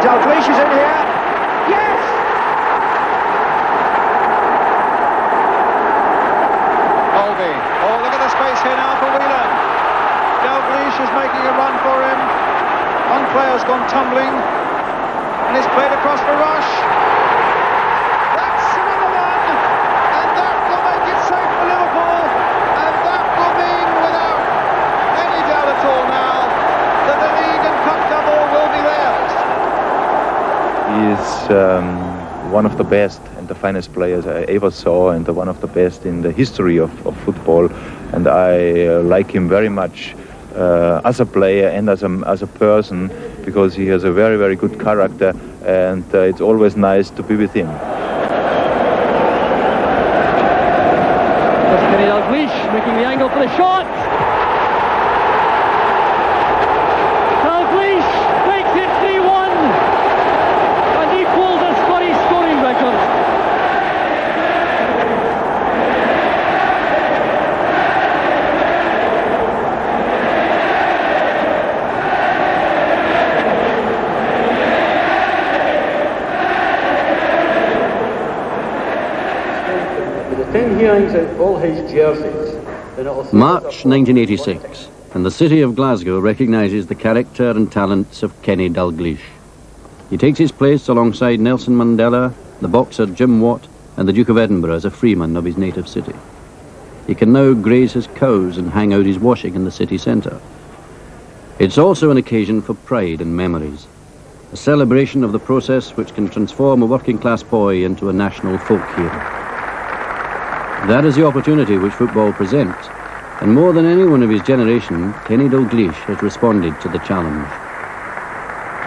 Dalglish is in here. Yes! Colby. Oh, look at the space here now for Whelan. Dalglish is making a run for him. One player's gone tumbling. And it's played across for Rush. That's another one. And that will make it safe for Liverpool. And that will mean, without any doubt at all now, that the league and cup double will be theirs. He is one of the best and the finest players I ever saw, and one of the best in the history of football. And I like him very much as a player and as a person, because he has a very, very good character, and it's always nice to be with him. There's Kenny Dalglish making the angle for the shot. Dalglish makes it 3-1 and equals the Scottish scoring record. All his jerseys. March 1986, and the city of Glasgow recognises the character and talents of Kenny Dalglish. He takes his place alongside Nelson Mandela, the boxer Jim Watt, and the Duke of Edinburgh as a freeman of his native city. He can now graze his cows and hang out his washing in the city centre. It's also an occasion for pride and memories, a celebration of the process which can transform a working-class boy into a national folk hero. That is the opportunity which football presents, and more than anyone of his generation, Kenny Dalglish has responded to the challenge.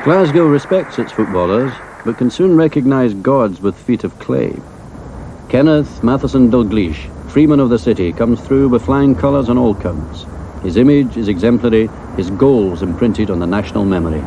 Glasgow respects its footballers, but can soon recognise gods with feet of clay. Kenneth Matheson Dalglish, freeman of the city, comes through with flying colours on all counts. His image is exemplary, his goals imprinted on the national memory.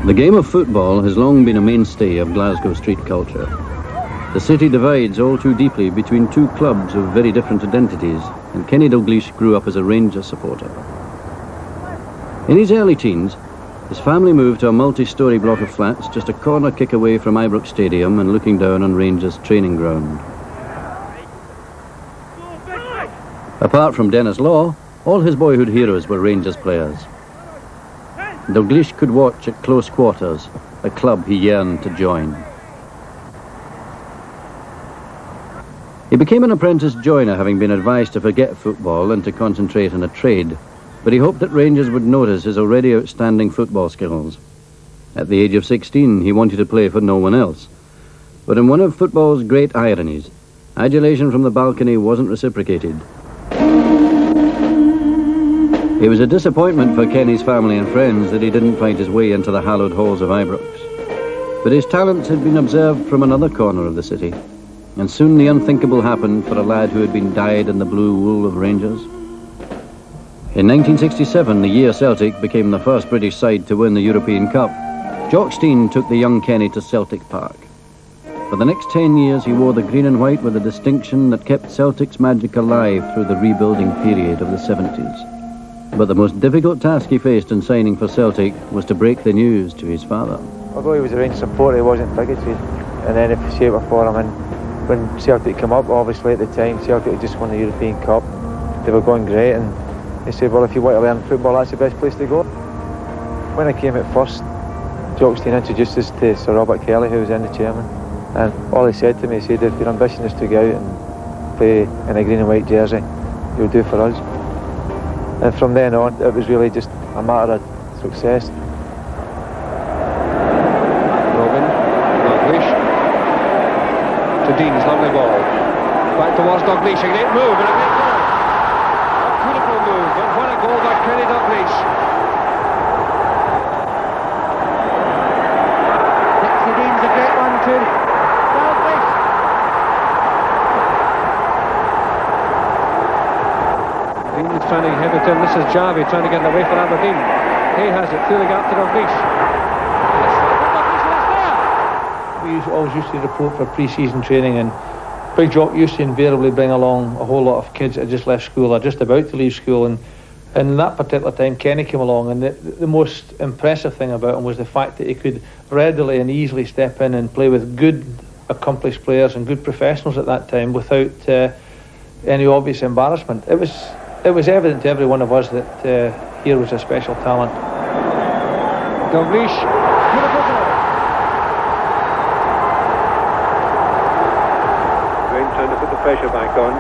The game of football has long been a mainstay of Glasgow street culture. The city divides all too deeply between two clubs of very different identities, and Kenny Dalglish grew up as a Rangers supporter. In his early teens, his family moved to a multi-storey block of flats just a corner kick away from Ibrox Stadium and looking down on Rangers' training ground. Apart from Dennis Law, all his boyhood heroes were Rangers players. Dalglish could watch at close quarters, a club he yearned to join. He became an apprentice joiner, having been advised to forget football and to concentrate on a trade, but he hoped that Rangers would notice his already outstanding football skills. At the age of 16, he wanted to play for no one else. But in one of football's great ironies, adulation from the balcony wasn't reciprocated. It was a disappointment for Kenny's family and friends that he didn't find his way into the hallowed halls of Ibrox. But his talents had been observed from another corner of the city, and soon the unthinkable happened for a lad who had been dyed in the blue wool of Rangers. In 1967, the year Celtic became the first British side to win the European Cup, Jock Stein took the young Kenny to Celtic Park. For the next 10 years, he wore the green and white with a distinction that kept Celtic's magic alive through the rebuilding period of the 70s. But the most difficult task he faced in signing for Celtic was to break the news to his father. Although he was a Rangers supporter, he wasn't bigoted. And then if you see it before him, and when Celtic came up, obviously at the time, Celtic had just won the European Cup. They were going great, and he said, well, if you want to learn football, that's the best place to go. When I came at first, Jock Stein introduced us to Sir Robert Kelly, who was then the chairman, and all he said to me, he said, if your ambition is to go out and play in a green and white jersey, you'll do for us. And from then on, it was really just a matter of success. Robin, Dalglish to Dean's lovely ball. Back towards Dalglish, a great move and a great goal. A beautiful move, and what a goal by Kenny Dalglish. Dixie Dean's a great one too. Dalglish. Dean's trying to have it in. This is Jarvie trying to get it away for Aberdeen. He has it through the gap to Dalglish. We always used to report for pre-season training, and Big Jock used to invariably bring along a whole lot of kids that had just left school or just about to leave school, and that particular time Kenny came along, and the most impressive thing about him was the fact that he could readily and easily step in and play with good accomplished players and good professionals at that time without any obvious embarrassment. It was evident to every one of us that here was a special talent. Dalglish, beautiful goal. Green trying to put the pressure back on.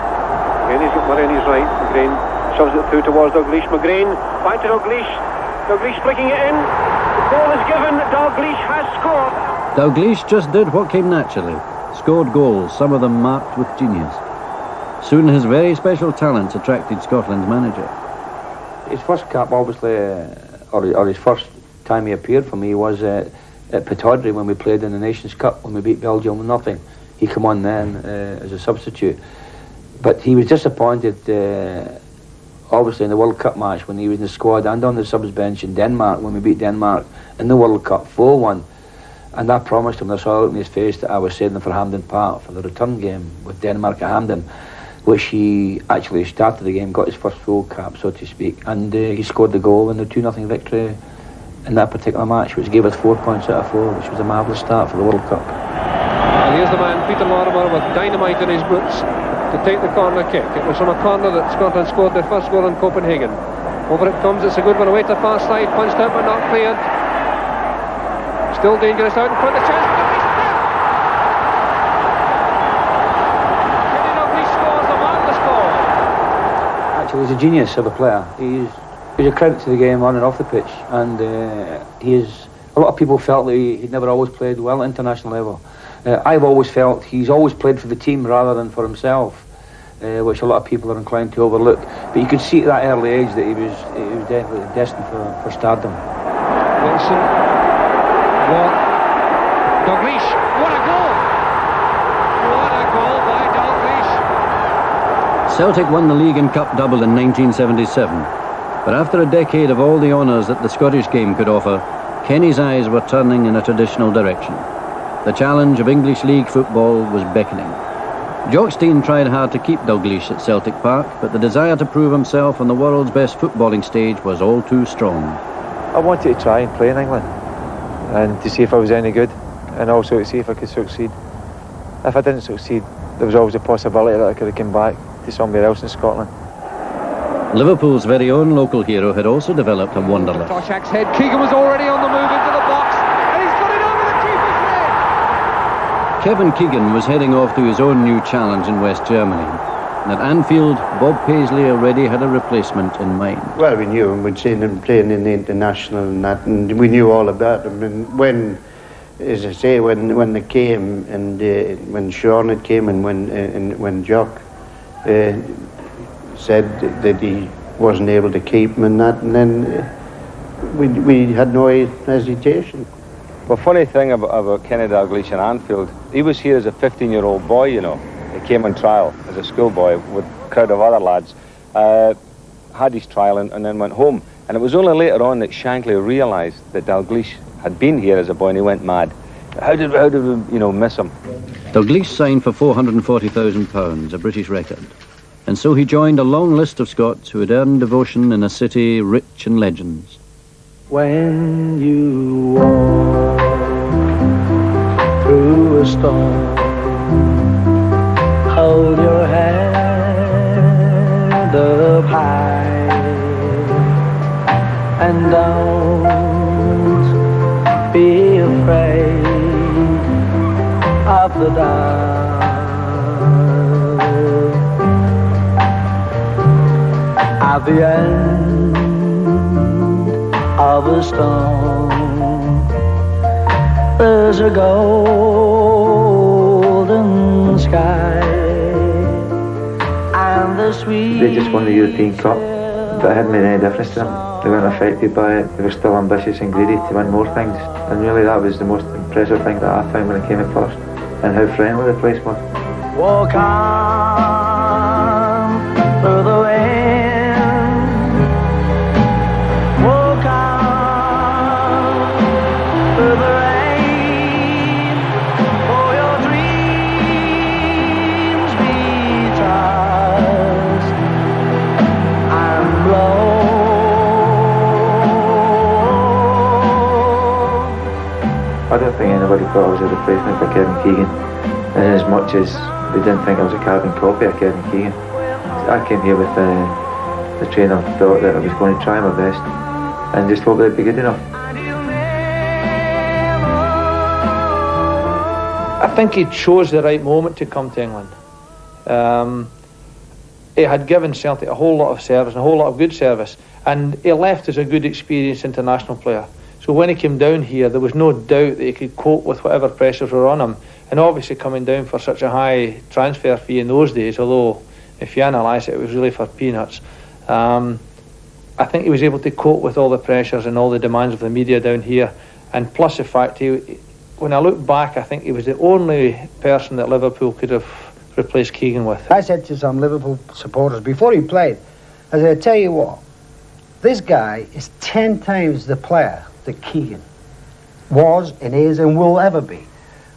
Again, he's got Mulroney's right. Green shoves it through towards Dalglish. McGrain back to Dalglish. Dalglish flicking it in. The ball is given. Dalglish has scored. Dalglish just did what came naturally. Scored goals, some of them marked with genius. Soon his very special talents attracted Scotland's manager. His first cap, obviously, or his first time he appeared for me was at Pittodrie when we played in the Nations Cup, when we beat Belgium 0-0. He came on then as a substitute. But he was disappointed, obviously, in the World Cup match when he was in the squad and on the subs bench in Denmark when we beat Denmark in the World Cup 4-1. And I promised him, I saw it in his face, that I was sailing for Hampden Park for the return game with Denmark at Hampden, which he actually started the game, got his first full cap, so to speak, and he scored the goal in the 2-0 victory in that particular match, which gave us 4 points out of 4, which was a marvellous start for the World Cup. And here's the man, Peter Lorimer, with dynamite in his boots to take the corner kick. It was from a corner that Scotland scored their first goal in Copenhagen. Over it comes, it's a good one away to the far side, punched out but not cleared. Still dangerous out in front of the chance. Kenny Dalglish scores a marvellous goal. Actually, he's a genius of a player. He's a credit to the game on and off the pitch, and a lot of people felt that he'd never always played well at international level. I've always felt he's always played for the team rather than for himself, which a lot of people are inclined to overlook. But you could see at that early age that he was definitely destined for stardom. Wilson, Watt, Dalglish, what a goal! What a goal by Dalglish! Celtic won the league and cup double in 1977. But after a decade of all the honours that the Scottish game could offer, Kenny's eyes were turning in a traditional direction. The challenge of English League football was beckoning. Jock Stein tried hard to keep Dalglish at Celtic Park, but the desire to prove himself on the world's best footballing stage was all too strong. I wanted to try and play in England and to see if I was any good, and also to see if I could succeed. If I didn't succeed, there was always a possibility that I could have come back to somewhere else in Scotland. Liverpool's very own local hero had also developed a wanderlust. Toshak's head, Keegan was already on the move into the box, and he's got it over the keeper's head! Kevin Keegan was heading off to his own new challenge in West Germany. And at Anfield, Bob Paisley already had a replacement in mind. Well, we knew him. We'd seen him playing in the international and that, and we knew all about him. And when, as I say, when they came, and when Sean had came, and when Jock said that he wasn't able to keep him and that, and then we had no hesitation. Well, funny thing about Kenny Dalglish in Anfield, he was here as a 15-year-old boy, you know. He came on trial as a schoolboy with a crowd of other lads, had his trial and then went home. And it was only later on that Shankly realised that Dalglish had been here as a boy, and he went mad. How did we, miss him? Dalglish signed for £440,000, a British record. And so he joined a long list of Scots who had earned devotion in a city rich in legends. When you walk through a storm, hold your head up high and don't be of the dark. At the end of a storm, there's a golden sky and the sweet. They just won the European Cup, but it hadn't made any difference to them. They weren't affected by it. They were still ambitious and greedy to win more things. And really that was the most impressive thing that I found when I came at first, and how friendly the place was. Walk on through the wind, walk on through the rain, for your dreams be tossed and blown. I don't think anybody thought I was a replacement for Kevin Keegan, and as much as they didn't think I was a carbon copy of Kevin Keegan. I came here with the trainer thought that I was going to try my best and just hope that it'd be good enough. I think he chose the right moment to come to England. He had given Celtic a whole lot of service, and a whole lot of good service, and he left as a good experienced international player. So when he came down here, there was no doubt that he could cope with whatever pressures were on him. And obviously coming down for such a high transfer fee in those days, although if you analyse it, it was really for peanuts. I think he was able to cope with all the pressures and all the demands of the media down here. And plus the fact, when I look back, I think he was the only person that Liverpool could have replaced Keegan with. I said to some Liverpool supporters before he played, I said, I tell you what, this guy is 10 times the player that Keegan was and is and will ever be.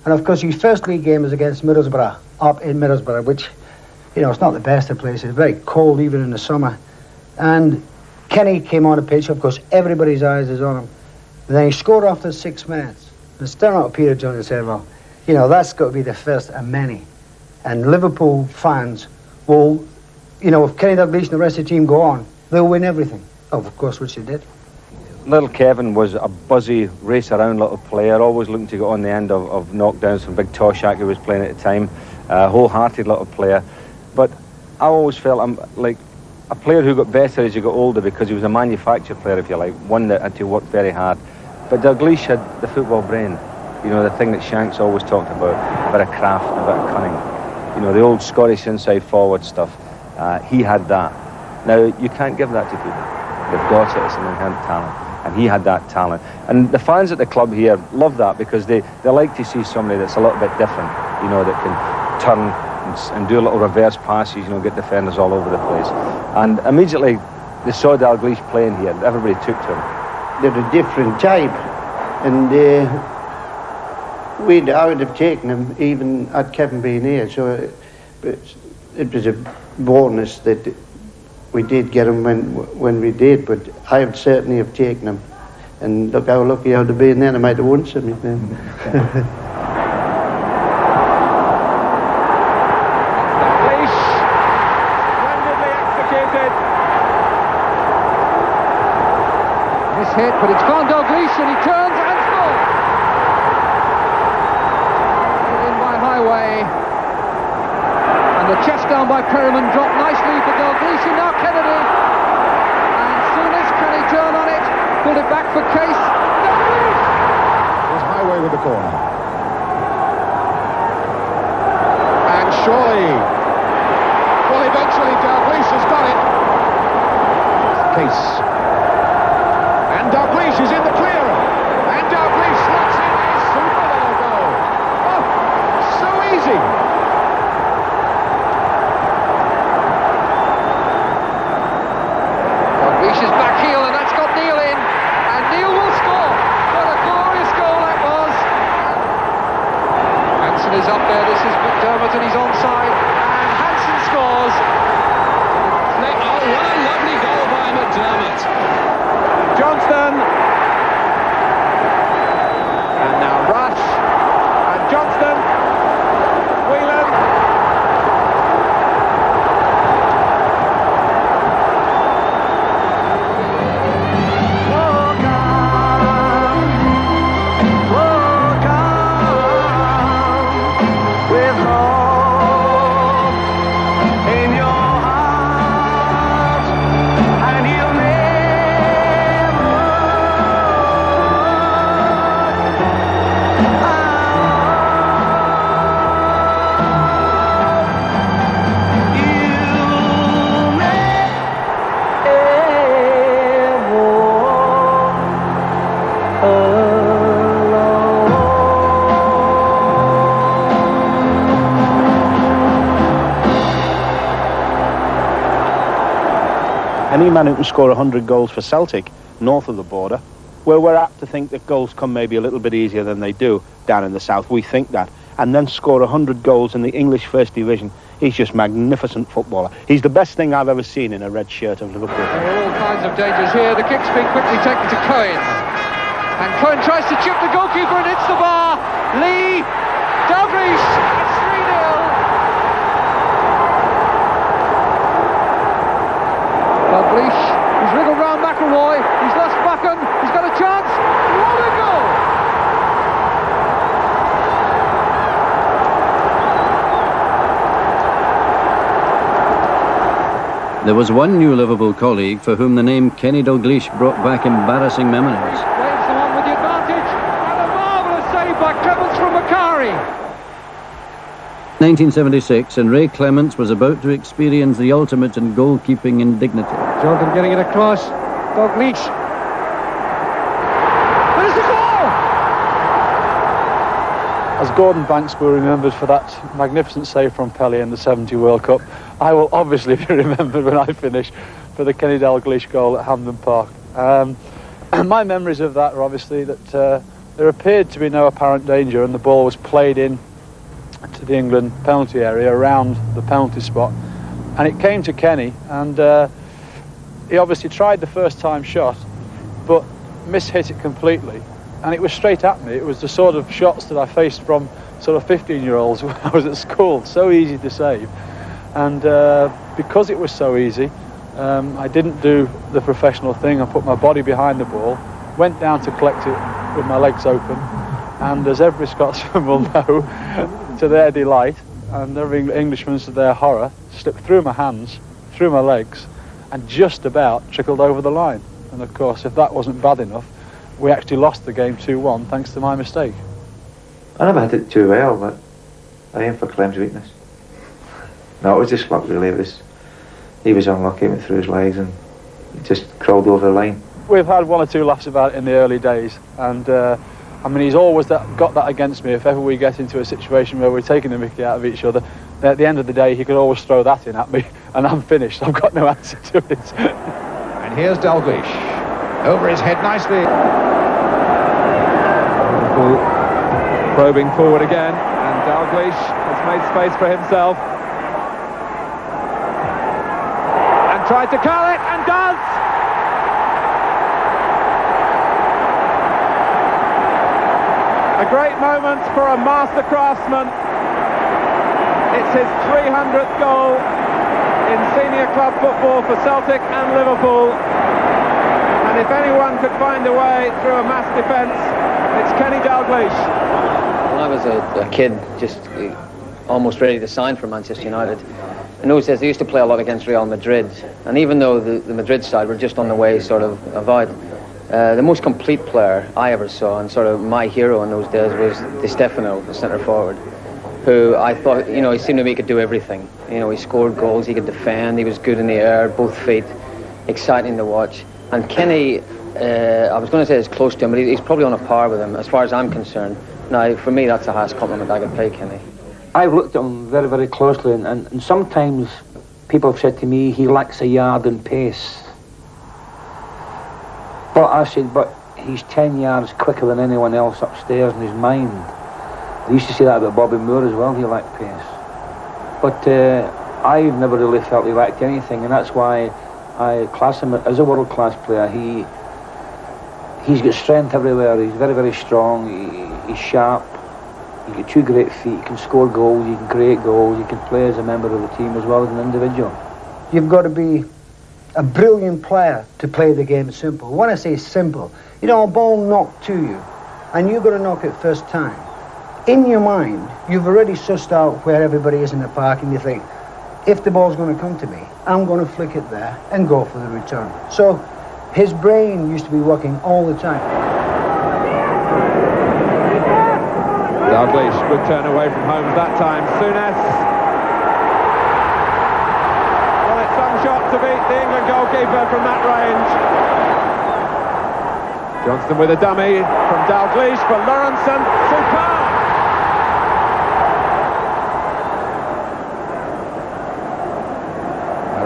And of course his first league game was against Middlesbrough, up in Middlesbrough, which, you know, it's not the best of places. It's very cold even in the summer. And Kenny came on the pitch, of course everybody's eyes is on him. And then he scored after 6 minutes. And staring at Peter Jones and said, well, you know, that's got to be the first of many. And Liverpool fans will, you know, if Kenny Dalglish and the rest of the team go on, they'll win everything. Of course, which they did. Little Kevin was a buzzy, race-around little player, always looking to get on the end of knockdowns from Big Toshak, who was playing at the time. Wholehearted little player. But I always felt I'm like a player who got better as you got older because he was a manufactured player, if you like, one that had to work very hard. But Dalglish had the football brain, you know, the thing that Shanks always talked about, a bit of craft and a bit of cunning. You know, the old Scottish inside-forward stuff. He had that. Now, you can't give that to people. They've got it, it's an inherent talent. And he had that talent. And the fans at the club here love that because they like to see somebody that's a little bit different, you know, that can turn and do a little reverse passes, you know, get defenders all over the place. And immediately they saw Dalglish playing here, everybody took to him. They're a different type, and I would have taken him even had Kevin been here, so it was a bonus that we did get him when we did, but I would certainly have taken him. And look how lucky I would have been then, I might have won something then. Dalglish, splendidly executed. This hit, but it's found Dalglish and he turns and scores. Put in by Highway. And the chest down by Perriman dropped nicely for Dalglish, and now Kennedy. And as soon as Kenny turned on it, pulled it back for Case. Dalglish! There's Highway with the corner. And surely, well, eventually Dalglish has got it. Case. And Dalglish is in the clear. And Dalglish slots in a super little goal. Oh, so easy. Dalglish is back heel, and that's got Neil in. And Neil will score. What a glorious goal that was. Hansen is up there. This is McDermott, and he's onside. And Hansen scores. Oh, what a lovely goal by McDermott. Johnston. And now Rush. And Johnston. Whelan. Any man who can score 100 goals for Celtic, north of the border, where we're apt to think that goals come maybe a little bit easier than they do down in the south, we think that, and then score 100 goals in the English First Division, he's just magnificent footballer. He's the best thing I've ever seen in a red shirt of Liverpool. There are all kinds of dangers here. The kick's been quickly taken to Cohen. And Cohen tries to chip the goalkeeper and hits the bar. Lee, Dalglish, it's 3-0. Dalglish, he's wriggled round McElroy. He's lost Buchan. He's got a chance. What a goal! There was one new Liverpool colleague for whom the name Kenny Dalglish brought back embarrassing memories. Waves them on with the advantage, and a marvellous save by Clements from Macari. 1976, and Ray Clements was about to experience the ultimate in goalkeeping indignity. Jordan getting it across. Dalglish. There's the goal! As Gordon Banks will be remembered for that magnificent save from Pelé in the 70 World Cup, I will obviously be remembered when I finish for the Kenny Dalglish goal at Hampden Park. My memories of that are obviously that there appeared to be no apparent danger and the ball was played in to the England penalty area around the penalty spot, and it came to Kenny, and he obviously tried the first time shot but mishit it completely, and it was straight at me. It was the sort of shots that I faced from sort of 15-year-olds when I was at school, so easy to save. And because it was so easy, I didn't do the professional thing. I put my body behind the ball, went down to collect it with my legs open, and as every Scotsman will know, to their delight, and every Englishman to their horror, slipped through my hands, through my legs, and just about trickled over the line. And of course, if that wasn't bad enough, we actually lost the game 2-1 thanks to my mistake. I never hit it too well, but I aimed for Clem's weakness. No, it was just luck really. He was unlucky, went through his legs and just crawled over the line. We've had one or two laughs about it in the early days, and I mean, he's always got that against me. If ever we get into a situation where we're taking the mickey out of each other, at the end of the day he could always throw that in at me and I'm finished. I've got no answer to it. And here's Dalglish. Over his head nicely. Liverpool probing forward again, and Dalglish has made space for himself. And tried to curl it, and does! A great moment for a master craftsman. It's his 300th goal in senior club football for Celtic and Liverpool. And if anyone could find a way through a mass defence, it's Kenny Dalglish. When I was a kid, just almost ready to sign for Manchester United, in those days they used to play a lot against Real Madrid, and even though the Madrid side were just on the way sort of out, the most complete player I ever saw, and sort of my hero in those days, was Di Stefano, the centre forward, who I thought, you know, he seemed to me he could do everything. You know, he scored goals, he could defend, he was good in the air, both feet, exciting to watch. And Kenny, I was going to say is close to him, but he's probably on a par with him as far as I'm concerned. Now, for me, that's the highest compliment I could pay Kenny. I've looked at him very, very closely, and sometimes people have said to me he lacks a yard in pace. But I said, but he's 10 yards quicker than anyone else upstairs in his mind. They used to say that about Bobby Moore as well, he lacked pace. But I've never really felt he lacked anything, and that's why I class him as a world-class player. He's got strength everywhere. He's very, very strong. He's sharp. He's got two great feet. He can score goals. He can create goals. He can play as a member of the team as well as an individual. You've got to be a brilliant player to play the game simple. When I say simple, you know, a ball knocked to you, and you've got to knock it first time. In your mind, you've already sussed out where everybody is in the park, and you think, if the ball's going to come to me, I'm going to flick it there and go for the return. So his brain used to be working all the time. Dalglish, good turn away from home that time. Souness. Well, it's some shot to beat the England goalkeeper from that range. Johnston with a dummy from Dalglish for Lawrenson. Superb!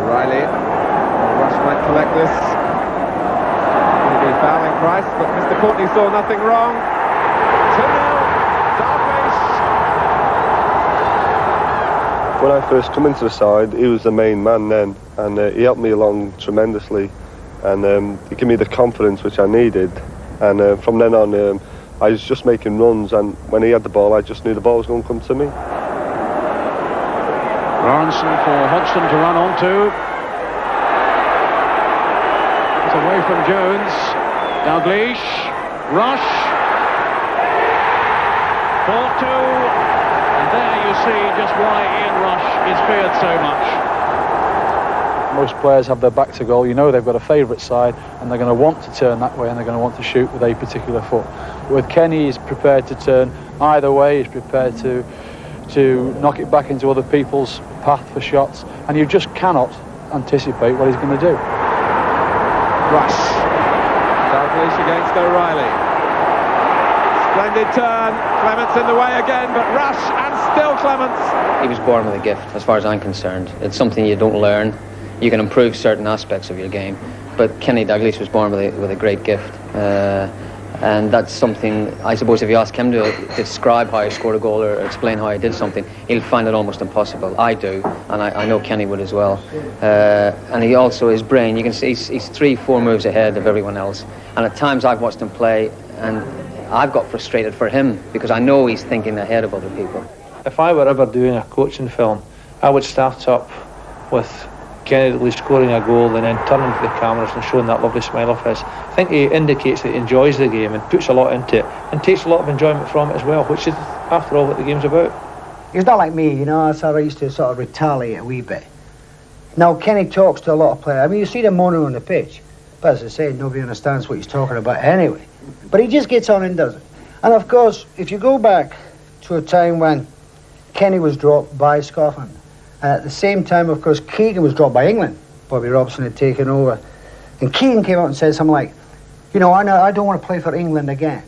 O'Reilly. Rush might collect still nothing wrong. 2-0, Dalglish. When I first come into the side, he was the main man then, and he helped me along tremendously, and he gave me the confidence which I needed, and from then on I was just making runs, and when he had the ball I just knew the ball was going to come to me. Ronson for Hodgson to run onto. It's away from Jones. Dalglish, Rush, 4-2, and there you see just why Ian Rush is feared so much. Most players have their back to goal. You know they've got a favourite side, and they're going to want to turn that way, and they're going to want to shoot with a particular foot. But with Kenny, he's prepared to turn either way. He's prepared to knock it back into other people's path for shots, and you just cannot anticipate what he's going to do. Rush. Dalglish against O'Reilly. Splendid turn. Clements in the way again, but Rush and still Clements. He was born with a gift, as far as I'm concerned. It's something you don't learn. You can improve certain aspects of your game, but Kenny Dalglish was born with a great gift. And that's something, I suppose, if you ask him to describe how he scored a goal or explain how he did something, he'll find it almost impossible. I do, and I know Kenny would as well. And he also, his brain, you can see he's 3-4 moves ahead of everyone else. And at times I've watched him play, and I've got frustrated for him because I know he's thinking ahead of other people. If I were ever doing a coaching film, I would start up with Kenny Dalglish scoring a goal and then turning to the cameras and showing that lovely smile of his. I think he indicates that he enjoys the game and puts a lot into it and takes a lot of enjoyment from it as well, which is, after all, what the game's about. He's not like me, you know, so I used to sort of retaliate a wee bit. Now, Kenny talks to a lot of players. I mean, you see them moaning on the pitch, but as I say, nobody understands what he's talking about anyway. But he just gets on and does it. And of course, if you go back to a time when Kenny was dropped by Scotland, and at the same time, of course, Keegan was dropped by England. Bobby Robson had taken over. And Keegan came out and said something like, you know, I don't want to play for England again.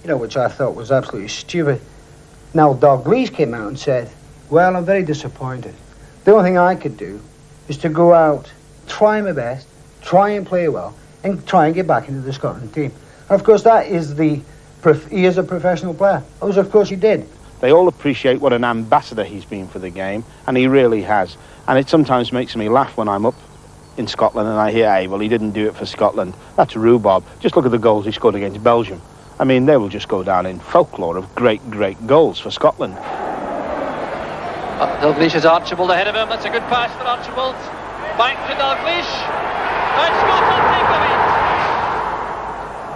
You know, which I thought was absolutely stupid. Now, Dalglish came out and said, well, I'm very disappointed. The only thing I could do is to go out, try my best, try and play well, and try and get back into the Scotland team. And of course, that is he is a professional player. As of course he did. They all appreciate what an ambassador he's been for the game, and he really has. And it sometimes makes me laugh when I'm up in Scotland and I hear, hey, well, he didn't do it for Scotland. That's rhubarb. Just look at the goals he scored against Belgium. I mean, they will just go down in folklore of great, great goals for Scotland. Dalglish is Archibald ahead of him. That's a good pass for Archibald. Back to Dalglish. And Scotland take the lead.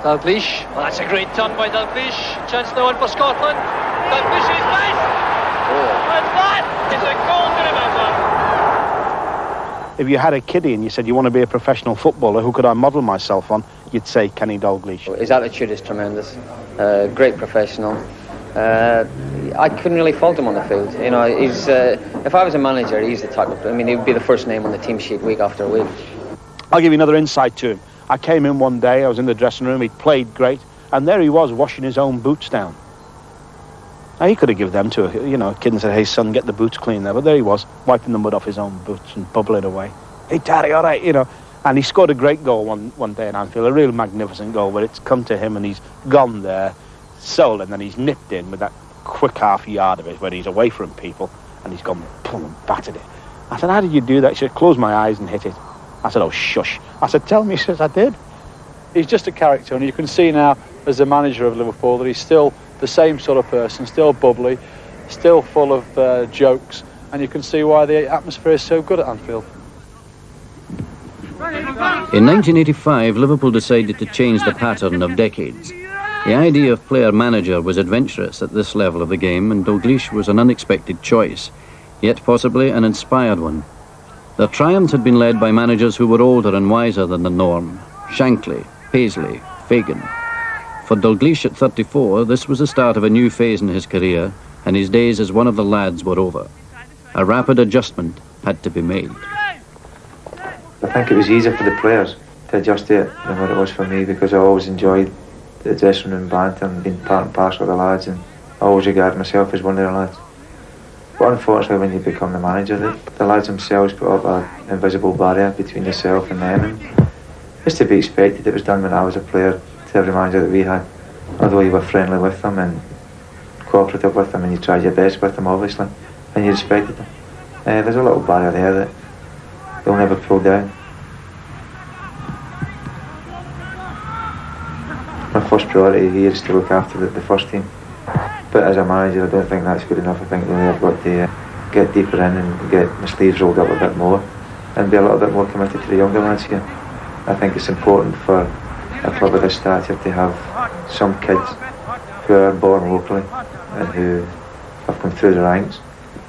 Dalglish. Well, that's a great turn by Dalglish. Chance now on for Scotland. Dalglish is nice. And that is a goal to remember. If you had a kiddie and you said you want to be a professional footballer, who could I model myself on? You'd say Kenny Dalglish. His attitude is tremendous. Great professional. I couldn't really fault him on the field. You know, he's if I was a manager, he's the type of, I mean, he would be the first name on the team sheet week after week. I'll give you another insight to him. I came in one day, I was in the dressing room, he'd played great, and there he was washing his own boots down. Now, he could have given them to a kid and said, hey, son, get the boots clean there. But there he was, wiping the mud off his own boots and bubbling away. Hey, Daddy, all right, And he scored a great goal one day in Anfield, a real magnificent goal, but it's come to him and he's gone there, sold, and then he's nipped in with that quick half yard of it where he's away from people, and he's gone, boom, and battered it. I said, how did you do that? He said, close my eyes and hit it. I said, oh, shush. I said, tell me. He says, I did. He's just a character, and you can see now, as the manager of Liverpool, that he's still the same sort of person, still bubbly, still full of jokes, and you can see why the atmosphere is so good at Anfield. In 1985, Liverpool decided to change the pattern of decades. The idea of player-manager was adventurous at this level of the game, and Dalglish was an unexpected choice, yet possibly an inspired one. Their triumphs had been led by managers who were older and wiser than the norm. Shankly, Paisley, Fagan. For Dalglish at 34, this was the start of a new phase in his career, and his days as one of the lads were over. A rapid adjustment had to be made. I think it was easier for the players to adjust to it than what it was for me, because I always enjoyed the dressing room banter and being part and parcel of the lads, and I always regard myself as one of their lads. But unfortunately, when you become the manager, the lads themselves put up an invisible barrier between yourself and them, and it's to be expected. It was done when I was a player to every manager that we had. although you were friendly with them and cooperative with them and you tried your best with them, obviously, and you respected them. There's a little barrier there that they'll never pull down. My first priority here is to look after the first team, but as a manager I don't think that's good enough. I think really I've got to get deeper in and get my sleeves rolled up a bit more and be a little bit more committed to the younger lads here. I think it's important for a club of this stature to have some kids who are born locally and who have come through the ranks.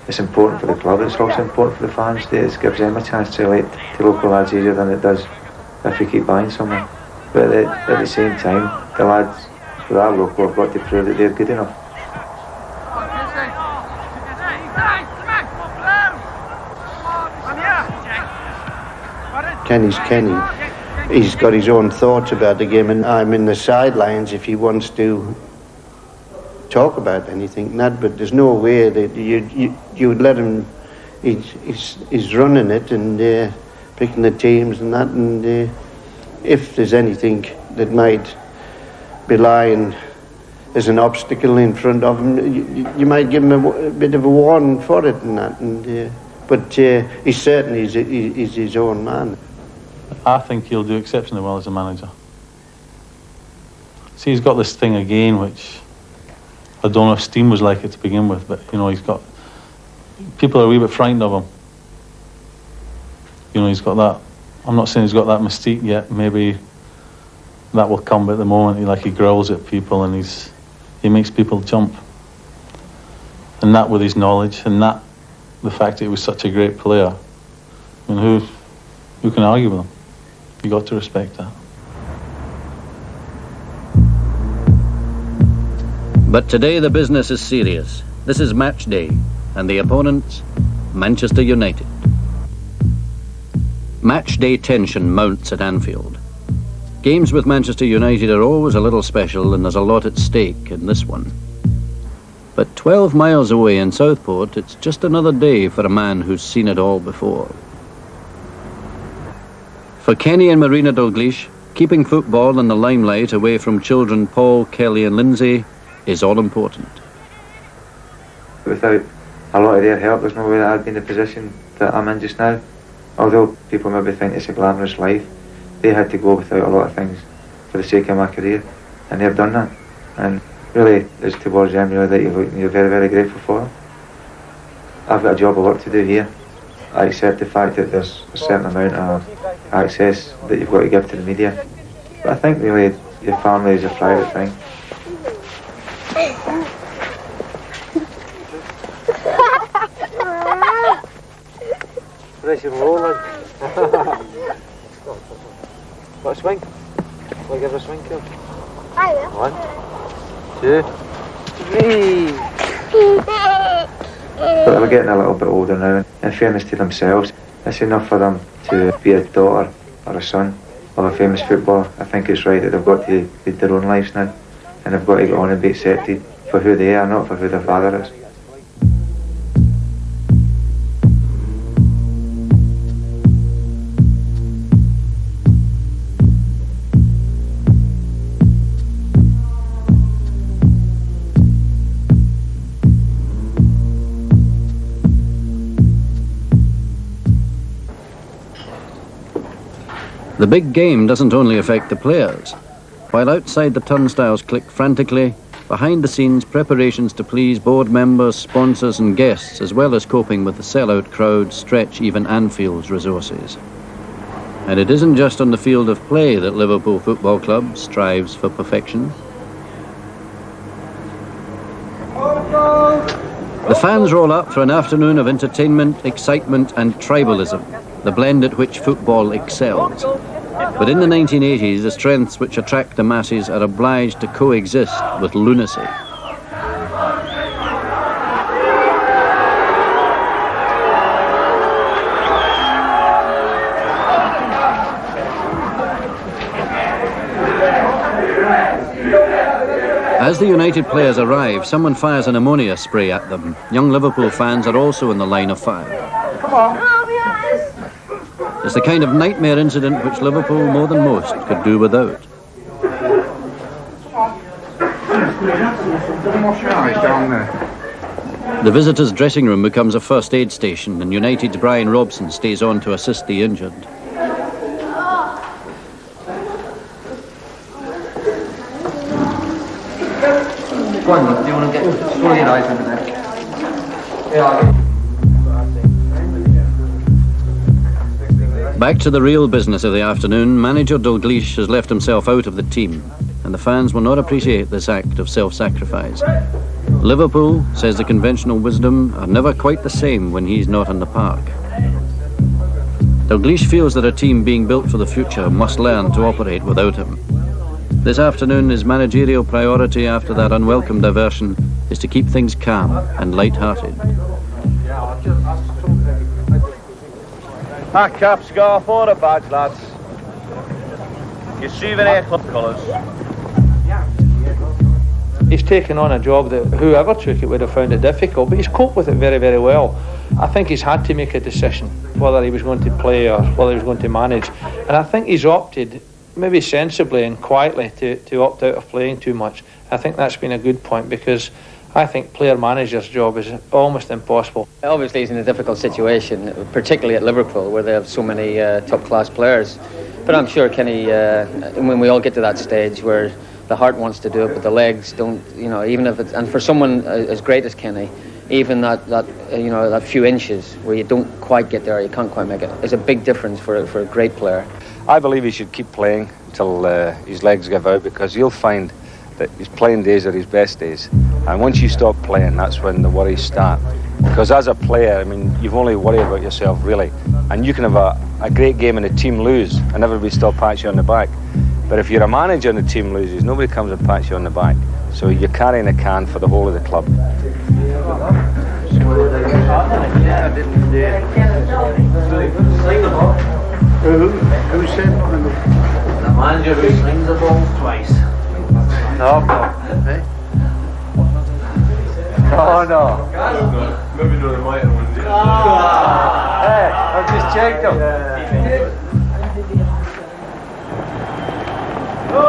It's important for the club, it's also important for the fans. It gives them a chance to relate to local lads easier than it does if you keep buying someone. But at the same time, the lads who are local have got to prove that they're good enough. Kenny's Kenny. He's got his own thoughts about the game, and I'm in the sidelines if he wants to talk about anything, but there's no way that you would let him. He's running it and picking the teams and that, and if there's anything that might be lying as an obstacle in front of him, you might give him a bit of a warning for it and that, but he's certainly he's his own man. I think he'll do exceptionally well as a manager. See, he's got this thing again, which I don't know if Steam was like it to begin with, but, he's got... People are a wee bit frightened of him. He's got that... I'm not saying he's got that mystique yet. Maybe that will come, but at the moment, he growls at people and he makes people jump. And that with his knowledge, and that the fact that he was such a great player. Who can argue with him? You got to respect that. But today the business is serious. This is match day, and the opponents, Manchester United. Match day tension mounts at Anfield. Games with Manchester United are always a little special, and there's a lot at stake in this one. But 12 miles away in Southport, it's just another day for a man who's seen it all before. For Kenny and Marina Dalglish, keeping football in the limelight away from children Paul, Kelly and Lindsay is all important. Without a lot of their help, there's no way that I'd be in the position that I'm in just now. Although people maybe think it's a glamorous life, they had to go without a lot of things for the sake of my career, and they've done that. And really, it's towards them really that you're very, very grateful for them. I've got a job of work to do here. I accept the fact that there's a certain amount of access that you've got to give to the media. But I think really your family is a private thing. Where's your rolling? Got a swing? Will I give a swing, Kill? 1, 2, 3. But they're getting a little bit older now. In fairness to themselves, it's enough for them to be a daughter or a son of a famous footballer. I think it's right that they've got to lead their own lives now, and they've got to go on and be accepted for who they are, not for who their father is. The big game doesn't only affect the players. While outside the turnstiles click frantically, behind the scenes preparations to please board members, sponsors and guests, as well as coping with the sellout crowd, stretch even Anfield's resources. And it isn't just on the field of play that Liverpool Football Club strives for perfection. The fans roll up for an afternoon of entertainment, excitement and tribalism, the blend at which football excels. But in the 1980s, the strengths which attract the masses are obliged to coexist with lunacy. As the United players arrive, someone fires an ammonia spray at them. Young Liverpool fans are also in the line of fire. Come on. It's the kind of nightmare incident which Liverpool, more than most, could do without. down there. The visitors' dressing room becomes a first aid station, and United's Brian Robson stays on to assist the injured. Go on, Nick, do you want to throw your eyes into that? Back to the real business of the afternoon, manager Dalglish has left himself out of the team, and the fans will not appreciate this act of self-sacrifice. Liverpool, says the conventional wisdom, are never quite the same when he's not in the park. Dalglish feels that a team being built for the future must learn to operate without him. This afternoon, his managerial priority after that unwelcome diversion is to keep things calm and light-hearted. That cap scarf or the badge, lads. Your souvenir club colours. He's taken on a job that whoever took it would have found it difficult, but he's coped with it very, very well. I think he's had to make a decision whether he was going to play or whether he was going to manage. And I think he's opted, maybe sensibly and quietly, to opt out of playing too much. I think that's been a good point, because I think player-manager's job is almost impossible. Obviously he's in a difficult situation, particularly at Liverpool, where they have so many top-class players. But I'm sure Kenny, when we all get to that stage where the heart wants to do it, but the legs don't, even if it's, and for someone as great as Kenny, even that few inches where you don't quite get there, you can't quite make it, is a big difference for a great player. I believe he should keep playing until his legs give out, because you'll find that his playing days are his best days. And once you stop playing, that's when the worries start. Because as a player, I mean, you've only to worry about yourself, really. And you can have a great game and the team lose, and everybody still pats you on the back. But if you're a manager and the team loses, nobody comes and pats you on the back. So you're carrying a can for the whole of the club. Who said the manager who slings the ball twice? No. Hey? No. Maybe not a minor one. Hey, I've just checked him. Go.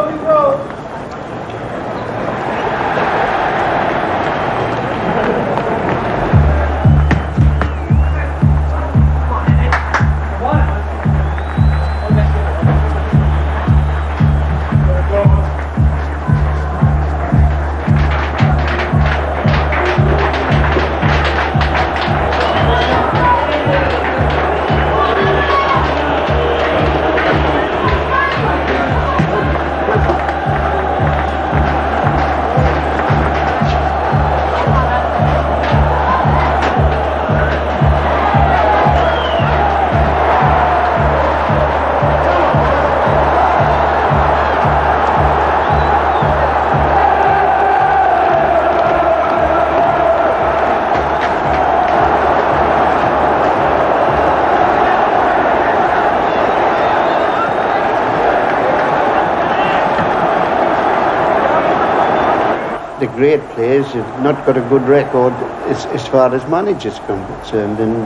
The great players have not got a good record as far as managers concerned, and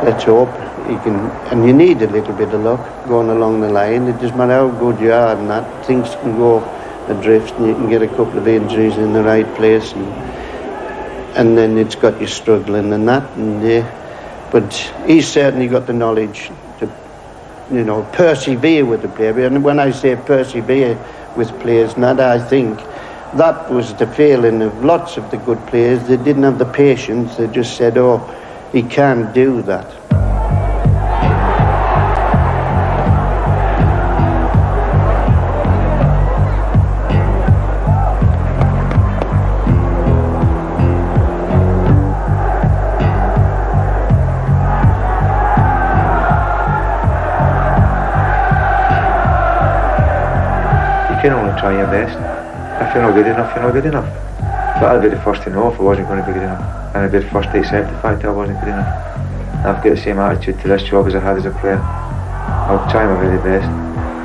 let's hope he can. And you need a little bit of luck going along the line. It doesn't matter how good you are, and that things can go adrift, and you can get a couple of injuries in the right place, and then it's got you struggling and that. But he's certainly got the knowledge to, persevere with the player. And when I say persevere with players, not I think. That was the failing of lots of the good players. They didn't have the patience. They just said, oh, he can't do that. You can only try your best. If you're not good enough, you're not good enough. But I'd be the first to know if I wasn't going to be good enough. And I'd be the first to accept the fact that I wasn't good enough. And I've got the same attitude to this job as I had as a player. I'll try my very best,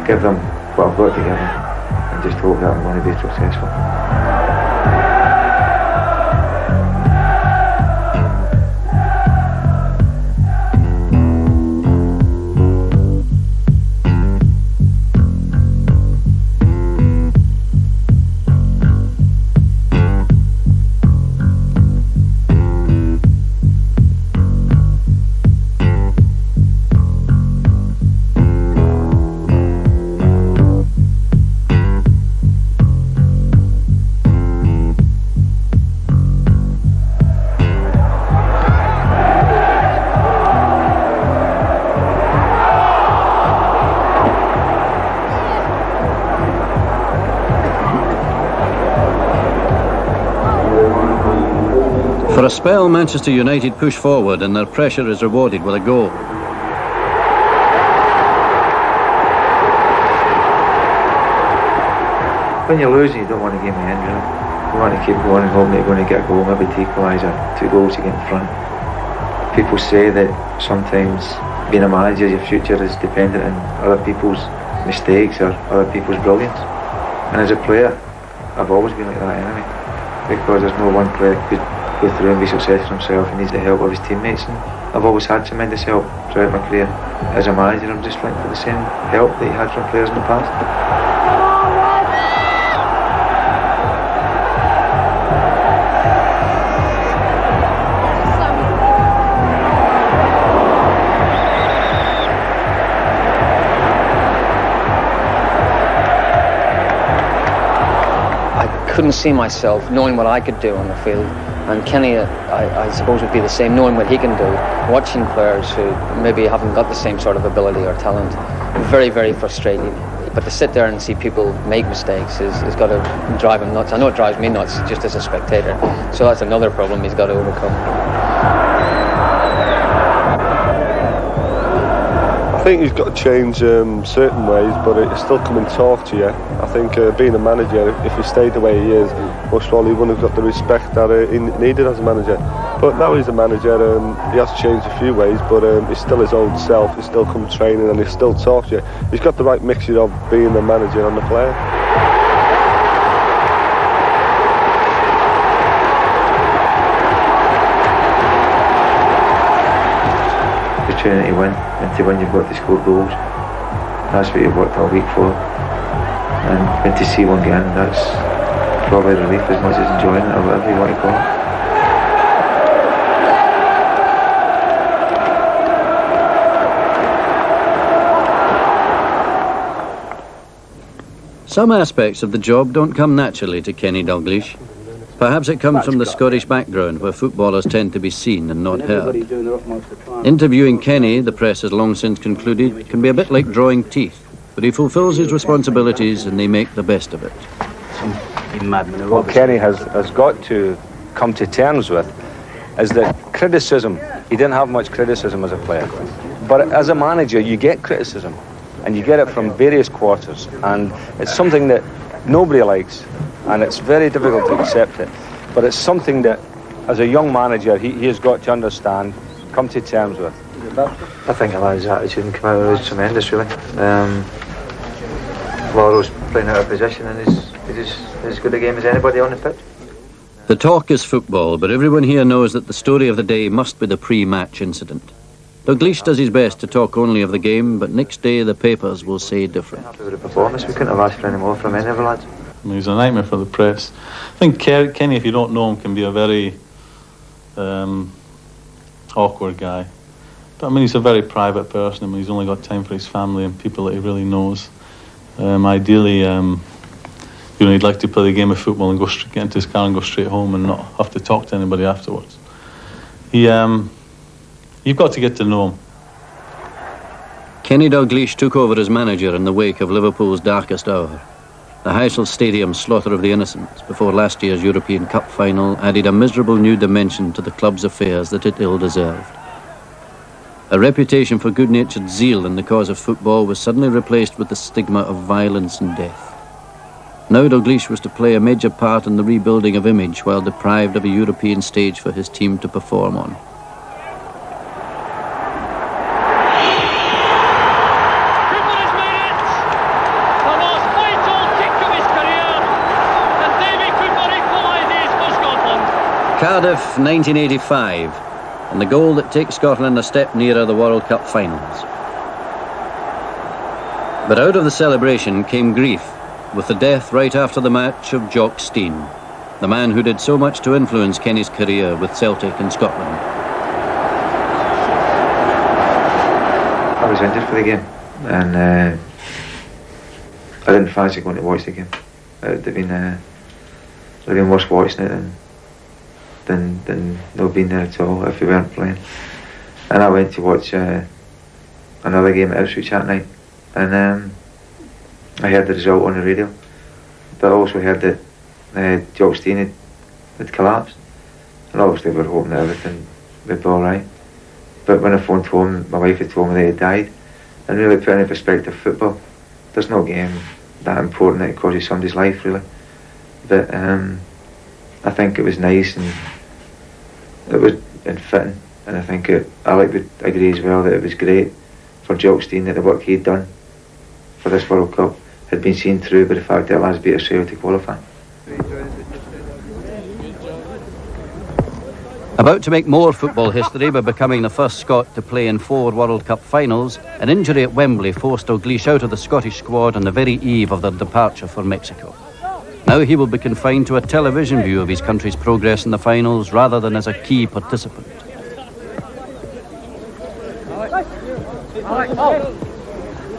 give them what I've got to give them, and just hope that I'm going to be successful. For a spell, Manchester United push forward and their pressure is rewarded with a goal. When you're losing, you don't want to give me in, really. You want to keep going and hoping that you're going to get a goal, maybe to equalise or 2 goals to get in front. People say that sometimes being a manager, your future is dependent on other people's mistakes or other people's brilliance. And as a player, I've always been like that anyway, because there's no one player who could go through and be successful himself. He needs the help of his teammates, and I've always had tremendous help throughout my career. As a manager, I'm just looking for the same help that you had from players in the past. Couldn't see myself knowing what I could do on the field, and Kenny, I suppose, would be the same, knowing what he can do, watching players who maybe haven't got the same sort of ability or talent. Very, very frustrating. But to sit there and see people make mistakes has got to drive him nuts. I know it drives me nuts just as a spectator, so that's another problem he's got to overcome. I think he's got to change certain ways, but it's still come and talk to you. I think being a manager, if he stayed the way he is, most probably he wouldn't have got the respect that he needed as a manager. But now he's a manager, he has changed a few ways, but he's still his old self. He's still come training and he still talks to you. He's got the right mixture of being the manager and the player. Opportunity to win, and to win you've got to score goals. That's what you've worked all week for, and when to see one get in, that's probably relief as much as enjoying it, or whatever you want to call it. Some aspects of the job don't come naturally to Kenny Dalglish. Perhaps it comes from the Scottish background, where footballers tend to be seen and not heard. Interviewing Kenny, the press has long since concluded, can be a bit like drawing teeth, but he fulfills his responsibilities and they make the best of it. What Kenny has got to come to terms with is that criticism, he didn't have much criticism as a player, but as a manager you get criticism, and you get it from various quarters, and it's something that nobody likes, and it's very difficult to accept it, but it's something that as a young manager he has got to understand, come to terms with. I think a lad's attitude and come out of it was tremendous, really. Laurel's playing out of position, and he's as good a game as anybody on the pitch. The talk is football, but everyone here knows that the story of the day must be the pre-match incident. Dalglish does his best to talk only of the game, but next day the papers will say different. Happy with the performance, we couldn't have asked for any more from any of the lads. He's a nightmare for the press. I think Kenny, if you don't know him, can be a very awkward guy. But I mean, he's a very private person. I mean, he's only got time for his family and people that he really knows. Ideally, he'd like to play the game of football and get into his car and go straight home and not have to talk to anybody afterwards. You've got to get to know him. Kenny Dalglish took over as manager in the wake of Liverpool's darkest hour. The Heysel Stadium slaughter of the innocents before last year's European Cup final added a miserable new dimension to the club's affairs that it ill-deserved. A reputation for good-natured zeal in the cause of football was suddenly replaced with the stigma of violence and death. Now Dalglish was to play a major part in the rebuilding of image while deprived of a European stage for his team to perform on. Cardiff 1985, and the goal that takes Scotland a step nearer the World Cup finals. But out of the celebration came grief, with the death right after the match of Jock Stein, the man who did so much to influence Kenny's career with Celtic and Scotland. I was injured for the game, and I didn't fancy going to watch the game. It would have been worse watching it than not being there at all if we weren't playing. And I went to watch another game at Ipswich that night, and I heard the result on the radio, but I also heard that Jock Stein had collapsed, And obviously we were hoping that everything would be alright. But when I phoned home, my wife had told me that he died. And really put in perspective football, there's no game that important that causes somebody's life really. But I think it was nice and it was fitting, and I think Alec would agree as well that it was great for Jockstein that the work he'd done for this World Cup had been seen through by the fact that lads beat Australia to qualify. About to make more football history by becoming the first Scot to play in 4 World Cup finals, an injury at Wembley forced Dalglish out of the Scottish squad on the very eve of their departure for Mexico. Now he will be confined to a television view of his country's progress in the finals rather than as a key participant.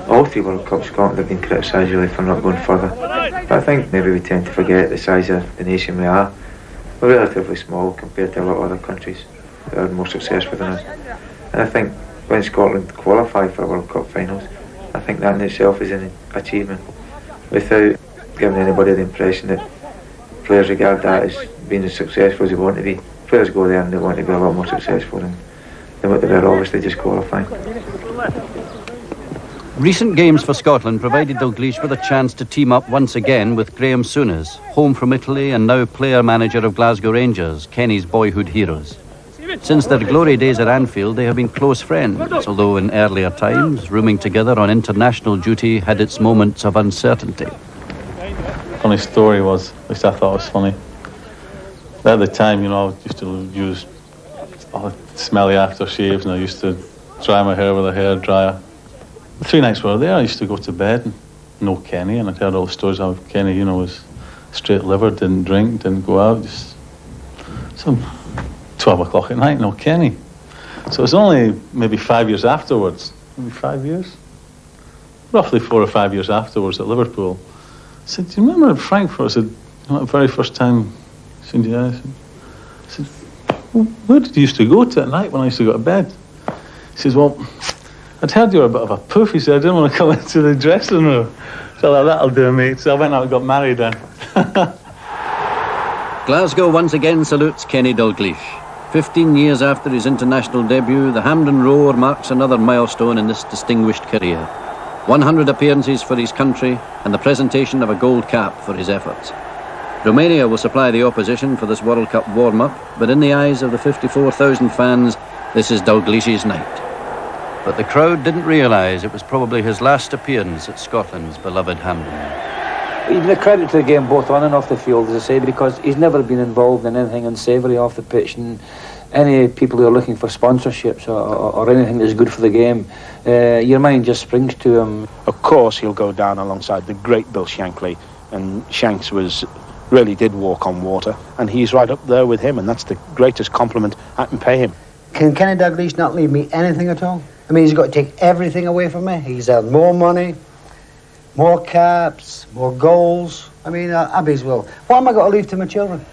All 3 World Cups Scotland have been criticised really for not going further. But I think maybe we tend to forget the size of the nation we are. We're relatively small compared to a lot of other countries that are more successful than us. And I think when Scotland qualify for World Cup finals, I think that in itself is an achievement. Without giving anybody the impression that players regard that as being as successful as they want to be. Players go there and they want to be a lot more successful than what they were, obviously just qualifying. Recent games for Scotland provided Dalglish with a chance to team up once again with Graham Souness, home from Italy and now player-manager of Glasgow Rangers, Kenny's boyhood heroes. Since their glory days at Anfield, they have been close friends, although in earlier times, rooming together on international duty had its moments of uncertainty. Funny story was, at least I thought it was funny. At the time, I used to use smelly aftershaves, and I used to dry my hair with a hairdryer. The 3 nights we were there, I used to go to bed and know Kenny, and I'd heard all the stories how Kenny, was straight liver, didn't drink, didn't go out, just some 12 o'clock at night, no Kenny. So it was only maybe 5 years afterwards, maybe 5 years? Roughly 4 or 5 years afterwards at Liverpool. I said, do you remember at Frankfurt? I said, the very first time I seen you, I said, well, where did you used to go to at night when I used to go to bed? He says, well, I'd heard you were a bit of a poof. He said, I didn't want to come into the dressing room. So like, that'll do, mate. So I went out and got married then. Glasgow once again salutes Kenny Dalglish. 15 years after his international debut, the Hampden Roar marks another milestone in this distinguished career. 100 appearances for his country and the presentation of a gold cap for his efforts. Romania will supply the opposition for this World Cup warm-up, but in the eyes of the 54,000 fans, this is Dalglish's night. But the crowd didn't realise it was probably his last appearance at Scotland's beloved Hampden. He's been a credit to the game both on and off the field, as I say, because he's never been involved in anything unsavoury off the pitch, and any people who are looking for sponsorships or anything that's good for the game, your mind just springs to him. Of course he'll go down alongside the great Bill Shankly, and Shanks really did walk on water, and he's right up there with him, and that's the greatest compliment I can pay him. Can Kenny Dalglish not leave me anything at all? I mean, he's got to take everything away from me. He's had more money, more caps, more goals. I mean, Abby's will. What am I going to leave to my children?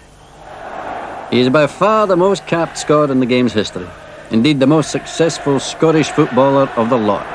He is by far the most capped Scot in the game's history. Indeed, the most successful Scottish footballer of the lot.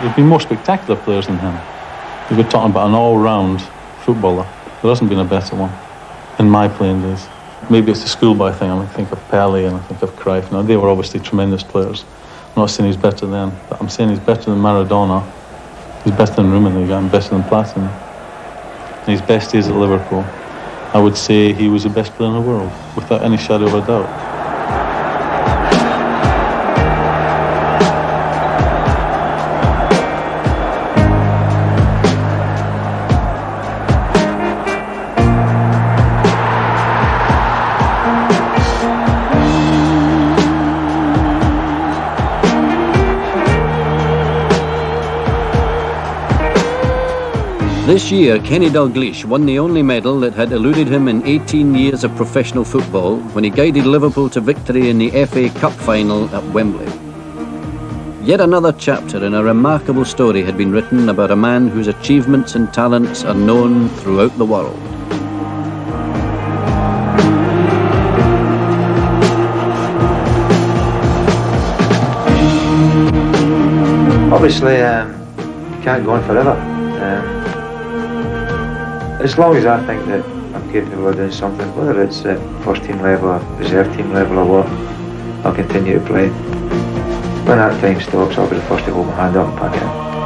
There's been more spectacular players than him. If we're talking about an all-round footballer, there hasn't been a better one in my playing days. Maybe it's the schoolboy thing. I think of Pelé and I think of Cruyff. Now, they were obviously tremendous players. I'm not saying he's better than, but I'm saying he's better than Maradona. He's better than Rummenigge and better than Platini. And his best days at Liverpool, I would say he was the best player in the world, without any shadow of a doubt. This year, Kenny Dalglish won the only medal that had eluded him in 18 years of professional football when he guided Liverpool to victory in the FA Cup final at Wembley. Yet another chapter in a remarkable story had been written about a man whose achievements and talents are known throughout the world. Obviously, you can't go on forever. As long as I think that I'm capable of doing something, whether it's at first team level or reserve team level or what, I'll continue to play. When that time stops, I'll be the first to hold my hand up and pack it in.